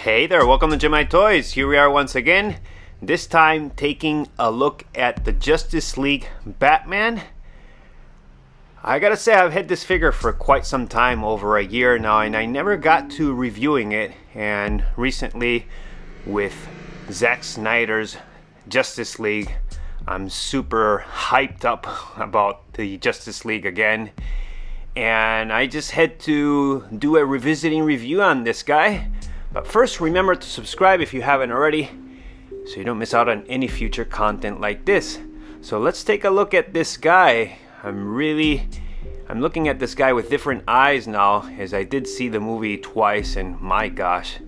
Hey there, welcome to GemIIToys. Here we are once again, this time taking a look at the Justice League Batman. I gotta say, I've had this figure for quite some time, over a year now, and I never got to reviewing it. And recently, with Zack Snyder's Justice League, I'm super hyped up about the Justice League again. And I just had to do a revisiting review on this guy. But first, remember to subscribe if you haven't already, so you don't miss out on any future content like this. So let's take a look at this guy. I'm looking at this guy with different eyes now, as I did see the movie twice, and my gosh,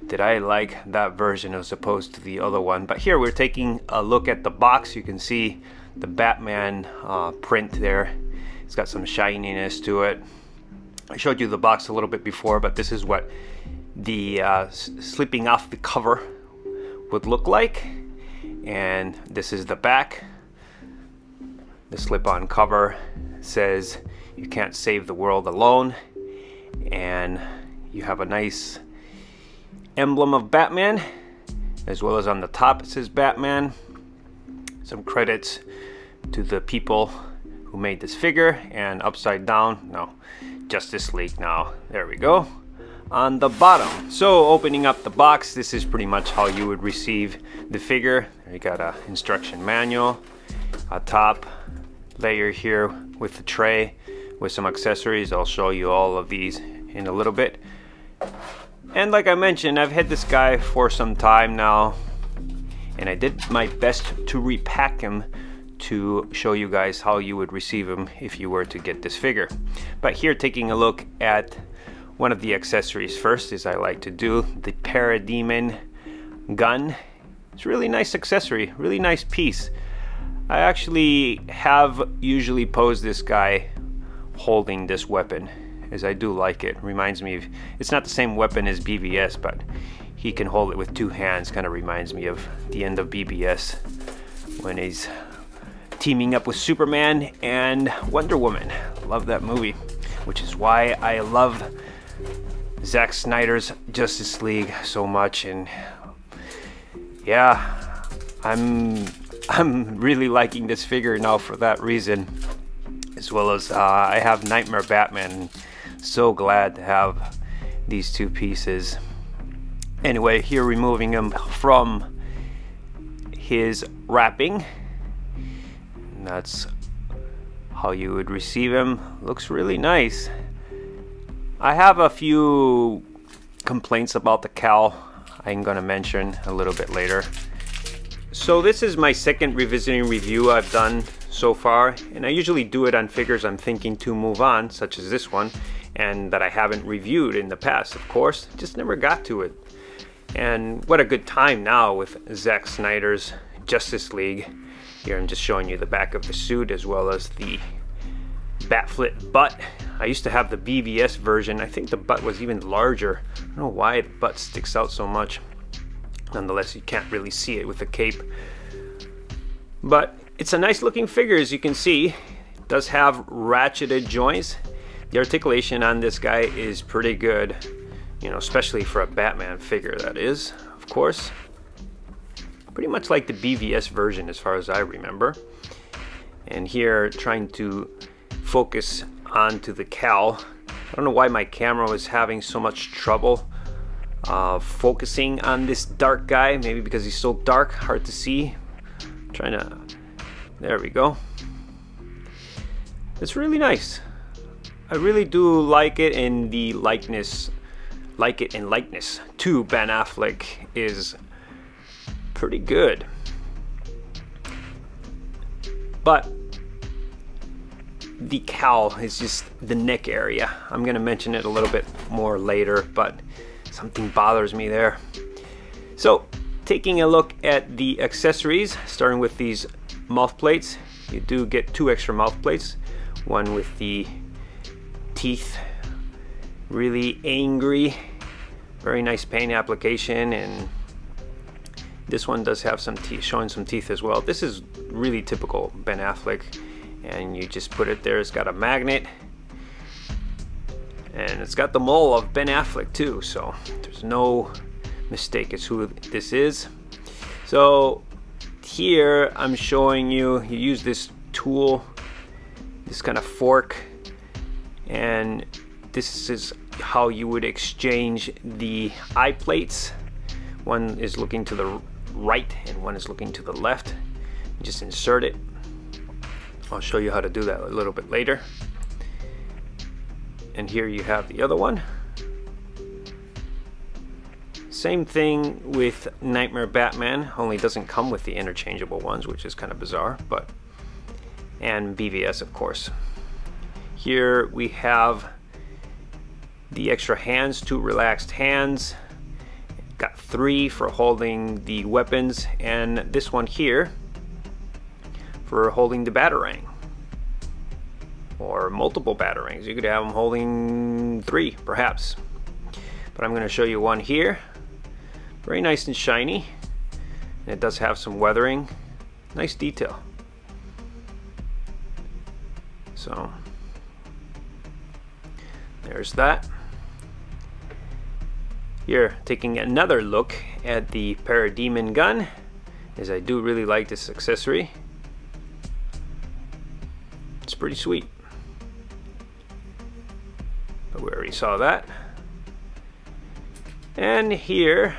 did I like that version as opposed to the other one. But here we're taking a look at the box. You can see the Batman print there. It's got some shininess to it. I showed you the box a little bit before, but this is what the slipping off the cover would look like. And this is the back. The slip-on cover says you can't save the world alone, and you have a nice emblem of Batman, as well as on the top it says Batman. Some credits to the people who made this figure, and upside down, no, Justice League now. There we go. On the bottom. So opening up the box, this is pretty much how you would receive the figure. You got a instruction manual, a top layer here with the tray with some accessories. I'll show you all of these in a little bit. And like I mentioned, I've had this guy for some time now, and I did my best to repack him to show you guys how you would receive him if you were to get this figure. But here, taking a look at one of the accessories first, as I like to do, the Parademon gun. It's a really nice accessory, really nice piece. I actually have usually posed this guy holding this weapon, as I do like it. Reminds me of, it's not the same weapon as BVS, but he can hold it with two hands. Kind of reminds me of the end of BVS when he's teaming up with Superman and Wonder Woman. Love that movie, which is why I love Zack Snyder's Justice League so much. And yeah, I'm really liking this figure now for that reason, as well as I have Nightmare Batman. So glad to have these two pieces. Anyway, here, removing him from his wrapping, and that's how you would receive him. Looks really nice. I have a few complaints about the cowl I'm gonna mention a little bit later. So this is my second revisiting review I've done so far, and I usually do it on figures I'm thinking to move on, such as this one, and that I haven't reviewed in the past, of course. Just never got to it. And what a good time now with Zack Snyder's Justice League. Here I'm just showing you the back of the suit, as well as the Batfleck butt. I used to have the BVS version. I think the butt was even larger. I don't know why the butt sticks out so much. Nonetheless, you can't really see it with the cape. But it's a nice looking figure, as you can see. It does have ratcheted joints. The articulation on this guy is pretty good, you know, especially for a Batman figure, that is, of course. Pretty much like the BVS version as far as I remember. And here, trying to focus onto the cowl. I don't know why my camera was having so much trouble focusing on this dark guy. Maybe because he's so dark, hard to see. There we go. It's really nice. I really do like it, and the likeness to Ben Affleck is pretty good. But the cowl is just the neck area. I'm gonna mention it a little bit more later, but something bothers me there. So, taking a look at the accessories, starting with these mouth plates. You do get two extra mouth plates, one with the teeth, really angry, very nice paint application, and this one does have some teeth, showing some teeth as well. This is really typical Ben Affleck, and you just put it there. It's got a magnet, and it's got the mole of Ben Affleck too, so there's no mistake is who this is. So here I'm showing you, you use this tool, this kind of fork, and this is how you would exchange the eye plates. One is looking to the right and one is looking to the left. You just insert it. I'll show you how to do that a little bit later. And here you have the other one. Same thing with Nightmare Batman, only it doesn't come with the interchangeable ones, which is kind of bizarre, but, and BVS of course. Here we have the extra hands, 2 relaxed hands. Got 3 for holding the weapons, and this one here for holding the batarang, or multiple batarangs. You could have them holding 3 perhaps, but I'm going to show you one here. Very nice and shiny, and it does have some weathering. Nice detail. So there's that. Here, taking another look at the Parademon gun, as I do really like this accessory. It's pretty sweet. But we already saw that. And here,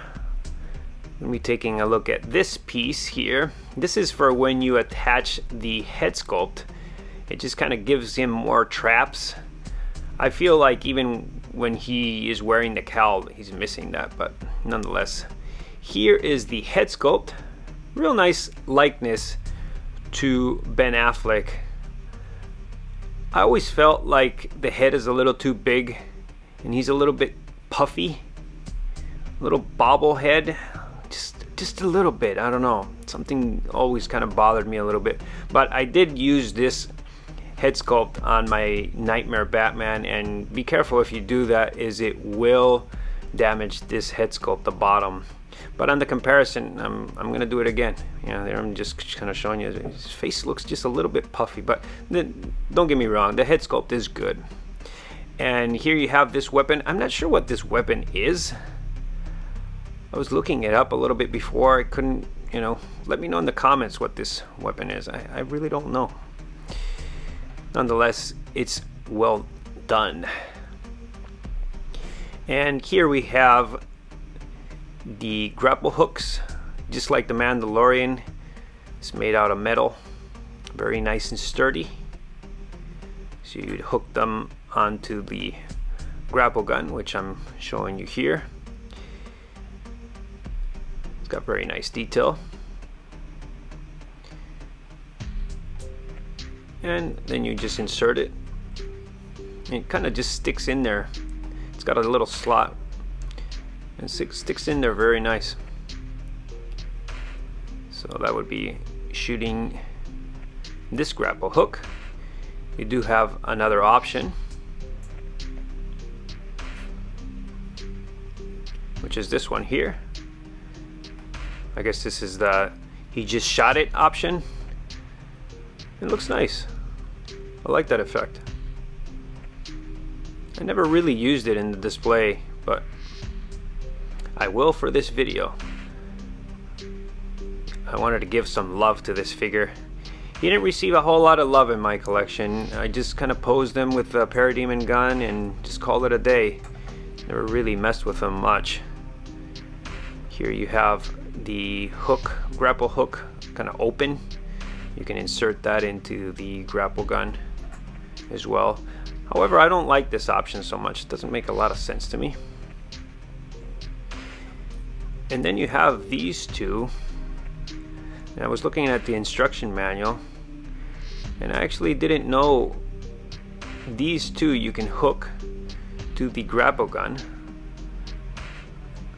let me taking a look at this piece here. This is for when you attach the head sculpt. It just kind of gives him more traps. I feel like even when he is wearing the cowl, he's missing that, but nonetheless. Here is the head sculpt. Real nice likeness to Ben Affleck. I always felt like the head is a little too big and he's a little bit puffy. A little bobblehead. Just a little bit, I don't know. Something always kind of bothered me a little bit. But I did use this head sculpt on my Nightmare Batman, and be careful if you do that, is it will damage this head sculpt, the bottom. But on the comparison, I'm gonna do it again. You know, there I'm just kind of showing you his face looks just a little bit puffy, but don't get me wrong, the head sculpt is good. And here you have this weapon. I'm not sure what this weapon is. I was looking it up a little bit before. I couldn't, you know, let me know in the comments what this weapon is. I really don't know. Nonetheless, it's well done. And here we have the grapple hooks, just like the Mandalorian. It's made out of metal, very nice and sturdy. So you'd hook them onto the grapple gun, which I'm showing you here. It's got very nice detail. And then you just insert it. And it kind of just sticks in there. It's got a little slot and sticks in there very nice. So that would be shooting this grapple hook. You do have another option, which is this one here. I guess this is the he just shot it option. It looks nice. I like that effect. I never really used it in the display, but I will for this video. I wanted to give some love to this figure. He didn't receive a whole lot of love in my collection. I just kind of posed him with the Parademon gun and just called it a day. Never really messed with him much. Here you have the hook, grapple hook, kind of open. You can insert that into the grapple gun as well. However, I don't like this option so much. It doesn't make a lot of sense to me. And then you have these two. And I was looking at the instruction manual, and I actually didn't know these two you can hook to the grapple gun.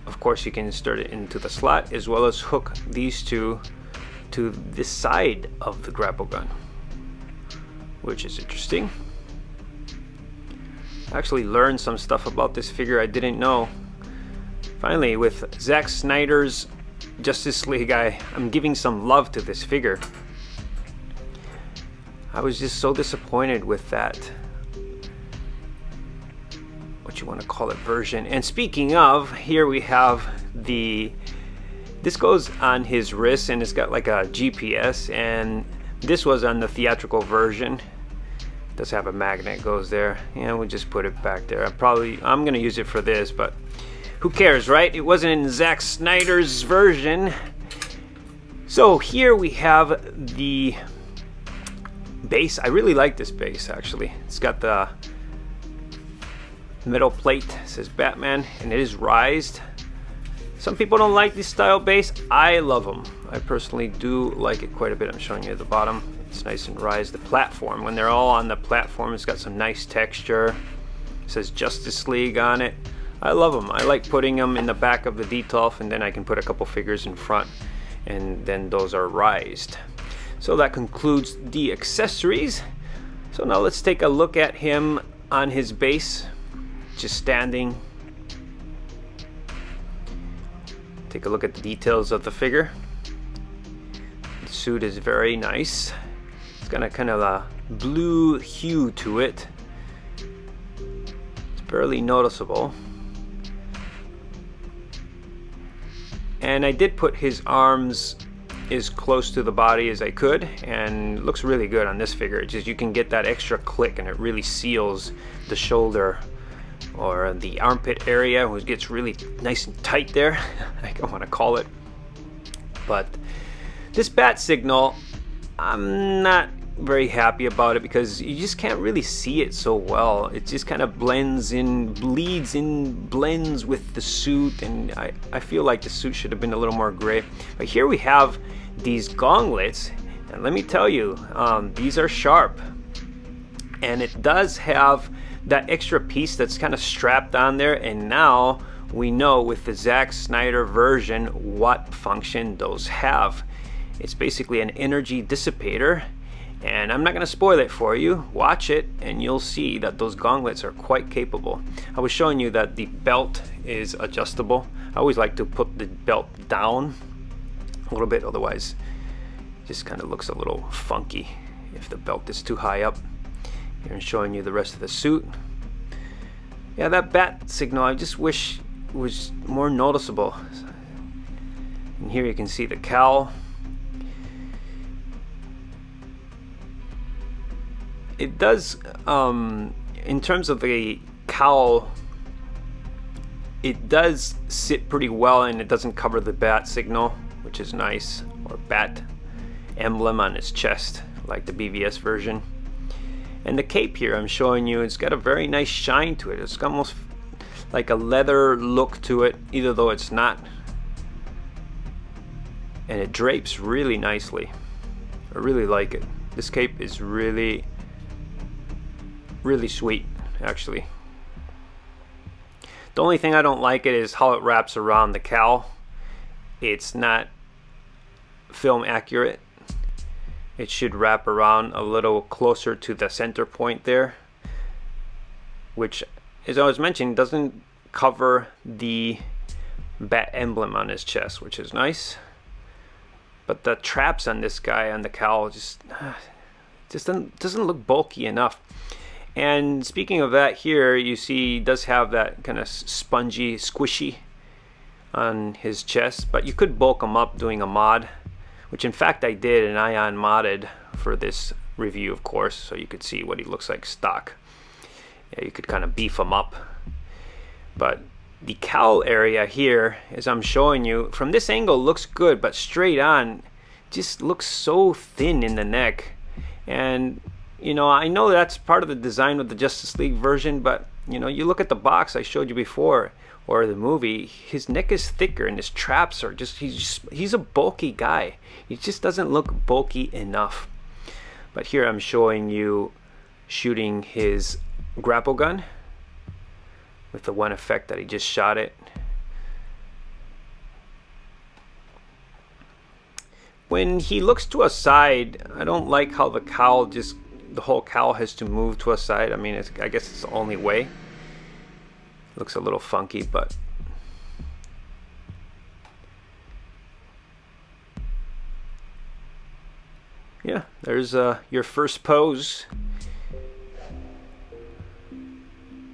Of course, you can insert it into the slot, as well as hook these two to this side of the grapple gun, which is interesting. I actually learned some stuff about this figure I didn't know. Finally, with Zack Snyder's Justice League, I'm giving some love to this figure. I was just so disappointed with that, what you want to call it, version. And speaking of, here we have this goes on his wrist, and it's got like a GPS, and this was on the theatrical version. It does have a magnet goes there, and we'll just put it back there. I'm gonna use it for this, but who cares, right? It wasn't in Zack Snyder's version. So here we have the base. I really like this base, actually. It's got the metal plate, it says Batman, and it is rised. Some people don't like this style base. I love them. I personally do like it quite a bit. I'm showing you at the bottom. It's nice and rised. The platform, when they're all on the platform, it's got some nice texture. It says Justice League on it. I love them. I like putting them in the back of the Detolf, and then I can put a couple figures in front, and then those are rised. So that concludes the accessories. So now let's take a look at him on his base, just standing. Take a look at the details of the figure. The suit is very nice. It's got a kind of a blue hue to it. It's barely noticeable. And I did put his arms as close to the body as I could, and it looks really good on this figure. It's just you can get that extra click, and it really seals the shoulder or the armpit area, which gets really nice and tight there. I don't want to call it. But this bat signal, I'm not very happy about it because you just can't really see it so well. It just kind of blends in, bleeds in, blends with the suit, and I feel like the suit should have been a little more gray. But here we have these gauntlets, and let me tell you, these are sharp, and it does have that extra piece that's kind of strapped on there, and now we know with the Zack Snyder version what function those have. It's basically an energy dissipator, and I'm not going to spoil it for you. Watch it and you'll see that those gauntlets are quite capable. I was showing you that the belt is adjustable. I always like to put the belt down a little bit, otherwise it just kind of looks a little funky if the belt is too high up. Here I'm showing you the rest of the suit. Yeah, that bat signal I just wish was more noticeable. And here you can see the cowl. It does, in terms of the cowl, it does sit pretty well, and it doesn't cover the bat signal, which is nice, or bat emblem on his chest like the BVS version. And the cape here I'm showing you, it's got a very nice shine to it. It's almost like a leather look to it, even though it's not. And it drapes really nicely. I really like it. This cape is really sweet, actually. The only thing I don't like it is how it wraps around the cowl. It's not film accurate. It should wrap around a little closer to the center point there, which, as I was mentioning, doesn't cover the bat emblem on his chest, which is nice. But the traps on this guy on the cowl just doesn't look bulky enough. And speaking of that, here you see he does have that kind of spongy, squishy on his chest, but you could bulk him up doing a mod, which in fact I did, and Ion modded for this review, of course, so you could see what he looks like stock. Yeah, you could kind of beef him up. But the cowl area here, as I'm showing you, from this angle looks good, but straight on just looks so thin in the neck. And you know, I know that's part of the design of the Justice League version, but you know, you look at the box I showed you before, or the movie, his neck is thicker and his traps are he's a bulky guy. He just doesn't look bulky enough. But here I'm showing you shooting his grapple gun with the one effect that he just shot it. When he looks to a side, I don't like how the cowl the whole cowl has to move to a side. I mean, I guess it's the only way. Looks a little funky, but yeah, there's your first pose.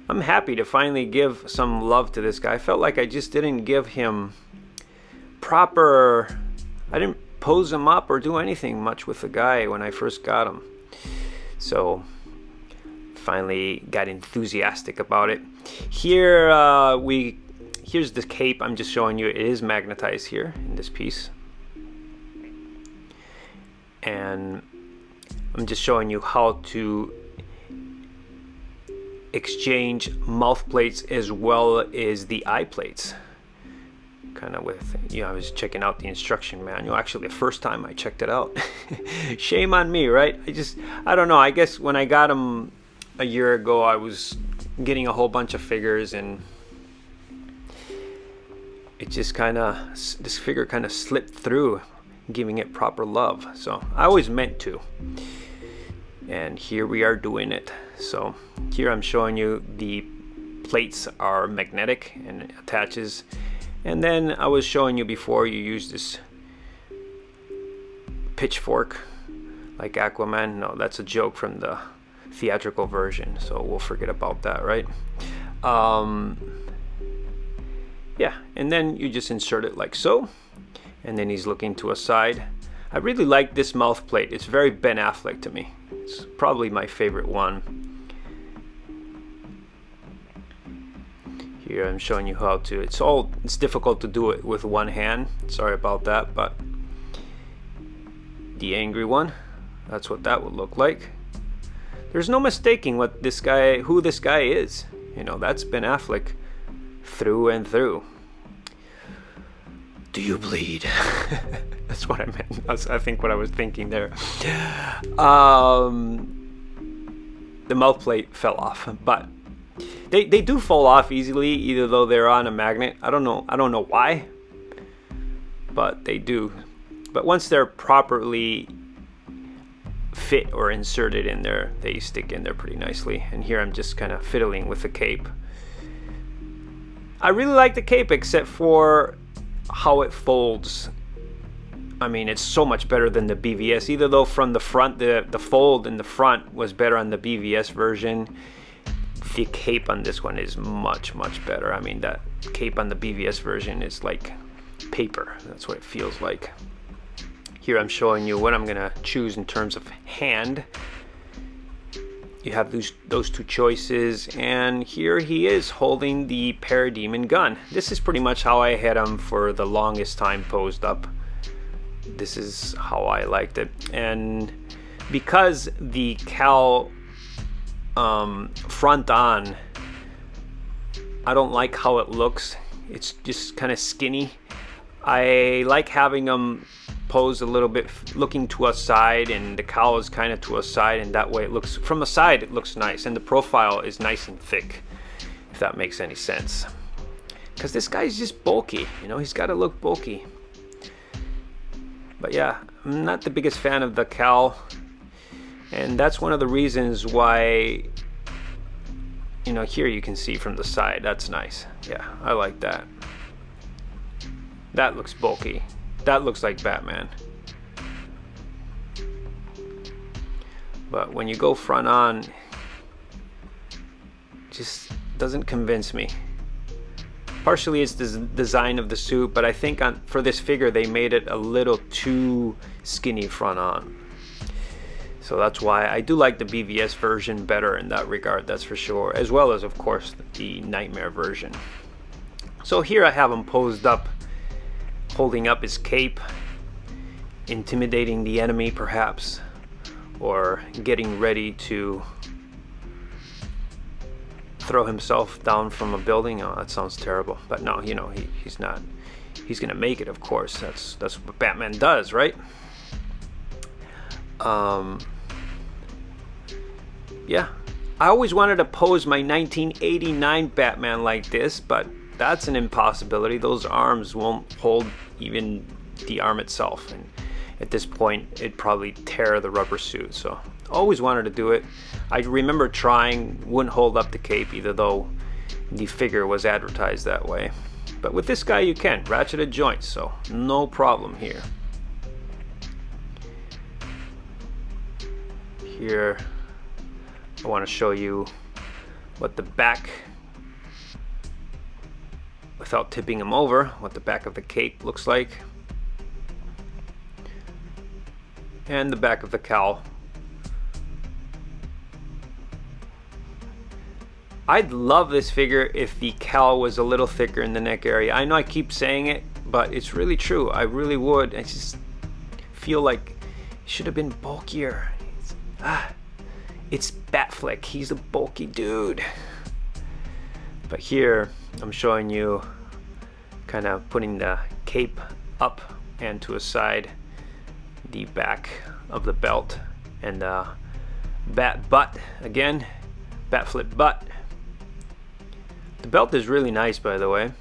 I'm happy to finally give some love to this guy. I felt like I just didn't give him proper, I didn't pose him up or do anything much with the guy when I first got him. So finally got enthusiastic about it. Here here's the cape. I'm just showing you it is magnetized here in this piece. And I'm just showing you how to exchange mouth plates as well as the eye plates. Kind of with, you know, I was checking out the instruction manual. Actually, the first time I checked it out. Shame on me, right? I don't know. I guess when I got them a year ago, I was getting a whole bunch of figures, and it just kind of, this figure kind of slipped through, giving it proper love. So I always meant to. And here we are doing it. So here I'm showing you the plates are magnetic and it attaches. And then I was showing you before, you use this pitchfork like Aquaman. No, that's a joke from the theatrical version, so we'll forget about that, right? Yeah, and then you just insert it like so, and then he's looking to a side. I really like this mouth plate. It's very Ben Affleck to me. It's probably my favorite one. Here I'm showing you how to, it's difficult to do it with one hand. Sorry about that, but the angry one, that's what that would look like. There's no mistaking what this guy, who this guy is. You know, that's Ben Affleck through and through. Do you bleed? That's what I meant. That's, I think, what I was thinking there. The mouth plate fell off, but they do fall off easily, either though they're on a magnet. I don't know why, but they do. But once they're properly fit or inserted in there, they stick in there pretty nicely. And here I'm just kind of fiddling with the cape. I really like the cape, except for how it folds. I mean, it's so much better than the BVS, either though from the front, the fold in the front was better on the BVS version. The cape on this one is much better. I mean, that cape on the BVS version is like paper. That's what it feels like. Here I'm showing you what I'm gonna choose in terms of hand. You have those two choices, and here he is holding the Parademon gun. This is pretty much how I had him for the longest time posed up. This is how I liked it. And because the cowl front on, I don't like how it looks. It's just kind of skinny. I like having them posed a little bit looking to a side, and the cowl is kind of to a side, and that way it looks, from the side it looks nice, and the profile is nice and thick, if that makes any sense. Because this guy's just bulky, you know, he's got to look bulky. But yeah, I'm not the biggest fan of the cowl, and that's one of the reasons why, you know, here you can see from the side, that's nice. Yeah, I like that. That looks bulky. That looks like Batman. But when you go front on, just doesn't convince me. Partially it's the design of the suit, but I think for this figure they made it a little too skinny front on. So that's why I do like the BVS version better in that regard, that's for sure, as well as of course the Nightmare version. So here I have him posed up, holding up his cape, intimidating the enemy perhaps, or getting ready to throw himself down from a building. Oh, that sounds terrible, but no, you know, he's not. He's gonna make it, of course. That's what Batman does, right? Yeah, I always wanted to pose my 1989 Batman like this, but that's an impossibility. Those arms won't hold even the arm itself, and at this point it'd probably tear the rubber suit. So always wanted to do it. I remember trying, wouldn't hold up the cape, either though the figure was advertised that way. But with this guy you can, ratcheted joints, so no problem here. Here I want to show you what the back, the without tipping him over, what the back of the cape looks like. And the back of the cowl. I'd love this figure if the cowl was a little thicker in the neck area. I know I keep saying it, but it's really true. I really would. I just feel like it should have been bulkier. It's Batfleck. He's a bulky dude. But here, I'm showing you kind of putting the cape up and to a side, the back of the belt, and the bat butt again, Batflip butt. The belt is really nice, by the way.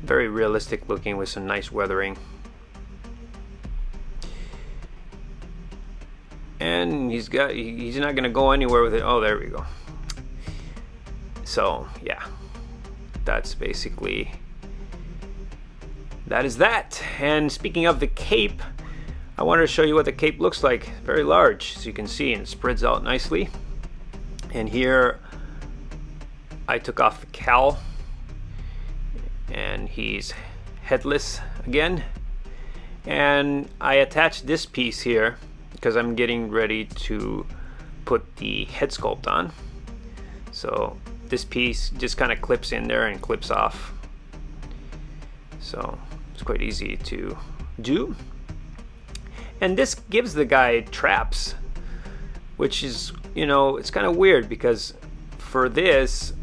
Very realistic looking with some nice weathering. And he's not gonna go anywhere with it. Oh, there we go. So yeah, that's basically, that is that. And speaking of the cape, I wanted to show you what the cape looks like. Very large, as you can see, and it spreads out nicely. And here I took off the cowl, and he's headless again. And I attached this piece here because I'm getting ready to put the head sculpt on. So this piece just kind of clips in there and clips off. So it's quite easy to do. And this gives the guy traps, which is, you know, it's kind of weird because for this,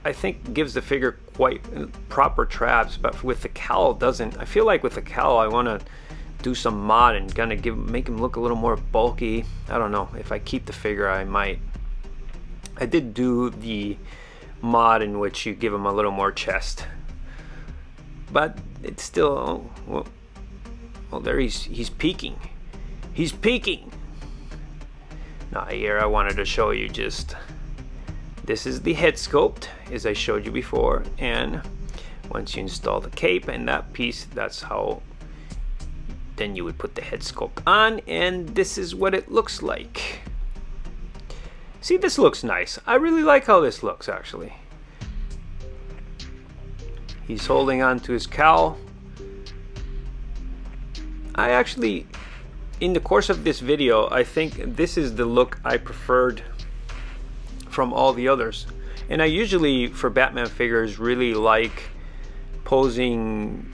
I think gives the figure quite proper traps, but with the cowl doesn't. I feel like with the cowl I want to do some mod and kind of make him look a little more bulky. I don't know, if I keep the figure I might. I did do the mod in which you give him a little more chest, but it's still, well, there he's peeking. He's peeking. Now here I wanted to show you just, this is the head sculpt as I showed you before, and once you install the cape and that piece, that's how then you would put the head sculpt on, and this is what it looks like. See, this looks nice. I really like how this looks, actually. He's holding on to his cowl. I actually, in the course of this video, I think this is the look I preferred from all the others. And I usually, for Batman figures, really like posing.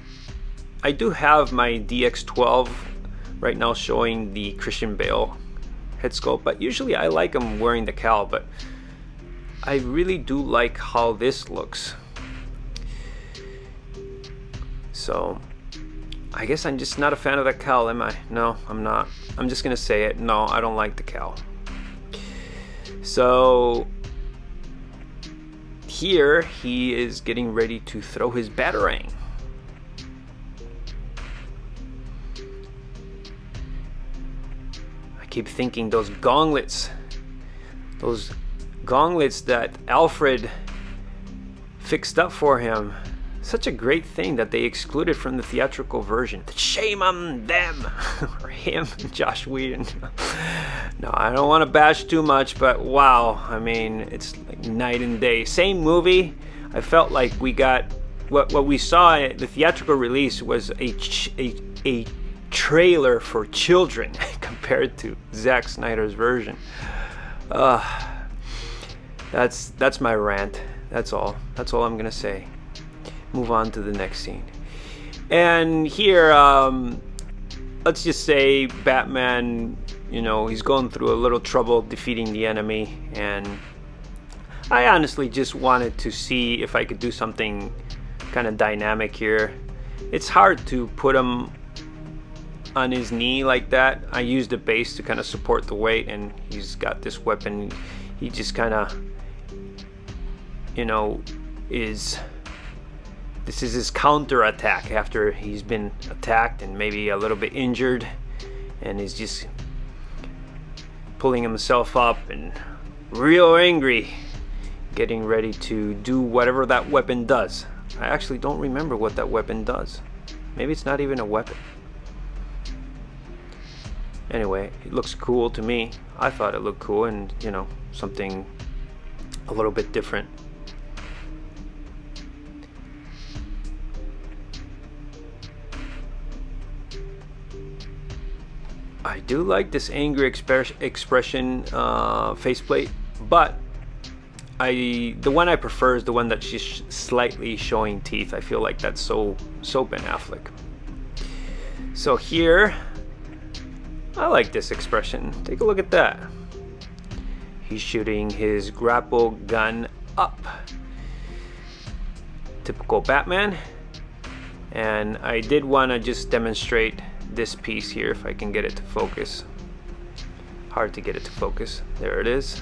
I do have my DX12 right now showing the Christian Bale head sculpt, but usually I like him wearing the cowl, but I really do like how this looks. So I guess I'm just not a fan of that cowl, am I? No, I'm not. I'm just gonna say it. No, I don't like the cowl. So here he is getting ready to throw his batarang. I keep thinking those gauntlets that Alfred fixed up for him, such a great thing that they excluded from the theatrical version. Shame on them. Or him, Josh Whedon. No, I don't want to bash too much, but wow, I mean, it's like night and day. Same movie. I felt like we got what we saw at the theatrical release was a trailer for children compared to Zack Snyder's version. That's my rant. That's all I'm gonna say. Move on to the next scene. And here, let's just say Batman, you know, he's going through a little trouble defeating the enemy, and I honestly just wanted to see if I could do something kind of dynamic here. It's hard to put him on his knee like that. I used a base to kind of support the weight, and he's got this weapon. He just kind of, you know, this is his counter attack after he's been attacked and maybe a little bit injured, and he's just pulling himself up and real angry, getting ready to do whatever that weapon does. I actually don't remember what that weapon does. Maybe it's not even a weapon. Anyway, it looks cool to me. I thought it looked cool, and you know, something a little bit different. I do like this angry expression faceplate, but the one I prefer is the one that's just slightly showing teeth. I feel like that's so Ben Affleck. So here, I like this expression. Take a look at that. He's shooting his grapple gun up. Typical Batman. And I did want to just demonstrate this piece here, if I can get it to focus. Hard to get it to focus. There it is.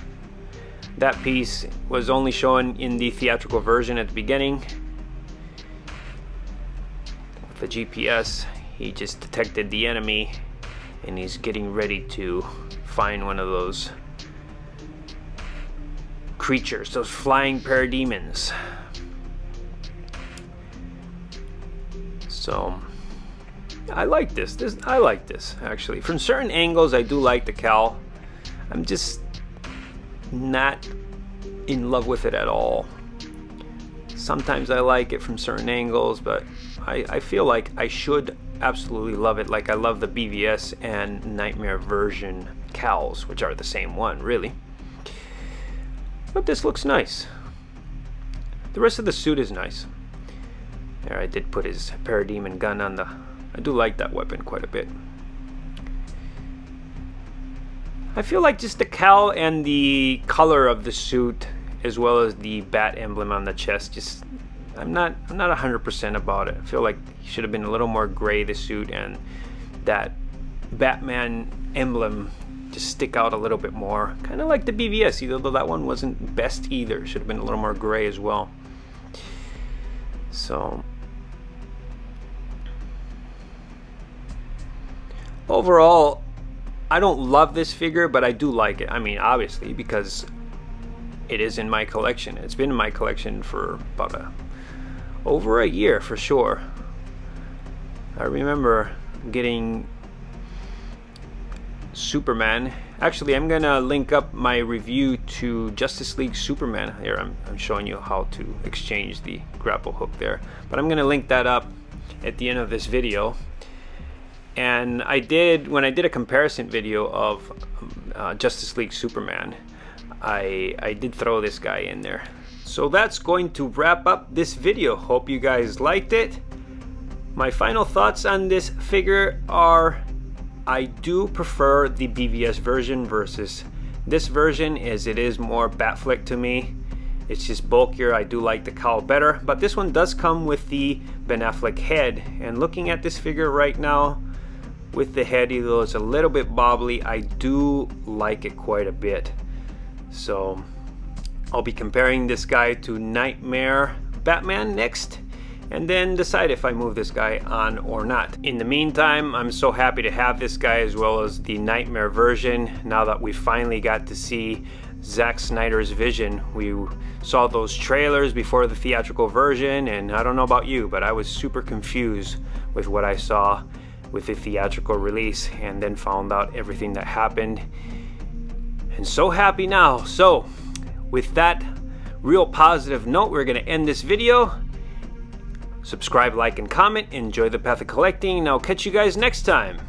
That piece was only shown in the theatrical version at the beginning. With the GPS, he just detected the enemy and he's getting ready to find one of those creatures, those flying parademons. So I like this. I like this actually. From certain angles, I do like the cowl. I'm just not in love with it at all. Sometimes I like it from certain angles, but I feel like I should absolutely love it, like I love the BVS and Nightmare version cowls, which are the same one really. But this looks nice. The rest of the suit is nice. There, I did put his parademon gun on the... I do like that weapon quite a bit. I feel like just the cowl and the color of the suit, as well as the bat emblem on the chest, just I'm not 100% about it. I feel like he should have been a little more gray, the suit, and that Batman emblem just stick out a little bit more. Kind of like the BVS, although that one wasn't best either. Should have been a little more gray as well. So overall, I don't love this figure, but I do like it. I mean, obviously, because it is in my collection. It's been in my collection for about over a year for sure. I remember getting Superman. Actually, I'm gonna link up my review to Justice League Superman. Here, I'm showing you how to exchange the grapple hook there. But I'm gonna link that up at the end of this video. And when I did a comparison video of Justice League Superman, I did throw this guy in there. So that's going to wrap up this video. Hope you guys liked it. My final thoughts on this figure are, I do prefer the BVS version versus this version, as it is more Batfleck to me. It's just bulkier. I do like the cowl better, but this one does come with the Ben Affleck head, and looking at this figure right now with the head, though it's a little bit bobbly, I do like it quite a bit. So I'll be comparing this guy to Nightmare Batman next, and then decide if I move this guy on or not. In the meantime, I'm so happy to have this guy as well as the Nightmare version. Now that we finally got to see Zack Snyder's vision. We saw those trailers before the theatrical version, and I don't know about you, but I was super confused with what I saw with the theatrical release, and then found out everything that happened, and so happy now. So with that real positive note, we're gonna end this video. Subscribe, like, and comment. Enjoy the path of collecting, and I'll catch you guys next time.